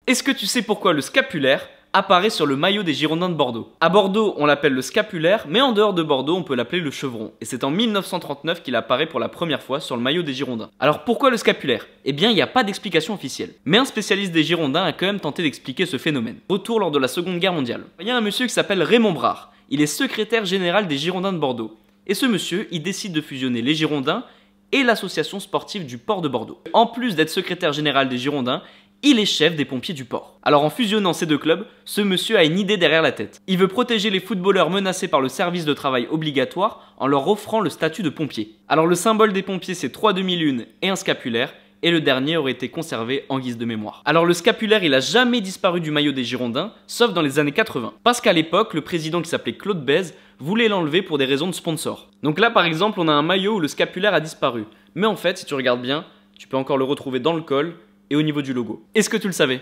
Est-ce que tu sais pourquoi le scapulaire apparaît sur le maillot des Girondins de Bordeaux? À Bordeaux, on l'appelle le scapulaire, mais en dehors de Bordeaux, on peut l'appeler le chevron. Et c'est en 1939 qu'il apparaît pour la première fois sur le maillot des Girondins. Alors pourquoi le scapulaire? Eh bien, il n'y a pas d'explication officielle. Mais un spécialiste des Girondins a quand même tenté d'expliquer ce phénomène. Retour lors de la Seconde Guerre mondiale. Il y a un monsieur qui s'appelle Raymond Brard. Il est secrétaire général des Girondins de Bordeaux. Et ce monsieur, il décide de fusionner les Girondins et l'association sportive du port de Bordeaux. En plus d'être secrétaire général des Girondins, il est chef des pompiers du port. Alors en fusionnant ces deux clubs, ce monsieur a une idée derrière la tête. Il veut protéger les footballeurs menacés par le service de travail obligatoire en leur offrant le statut de pompier. Alors le symbole des pompiers, c'est 3 demi-lunes et un scapulaire, et le dernier aurait été conservé en guise de mémoire. Alors le scapulaire, il a jamais disparu du maillot des Girondins, sauf dans les années 80. Parce qu'à l'époque, le président qui s'appelait Claude Bèze voulait l'enlever pour des raisons de sponsor. Donc là par exemple, on a un maillot où le scapulaire a disparu. Mais en fait, si tu regardes bien, tu peux encore le retrouver dans le col et au niveau du logo. Est-ce que tu le savais?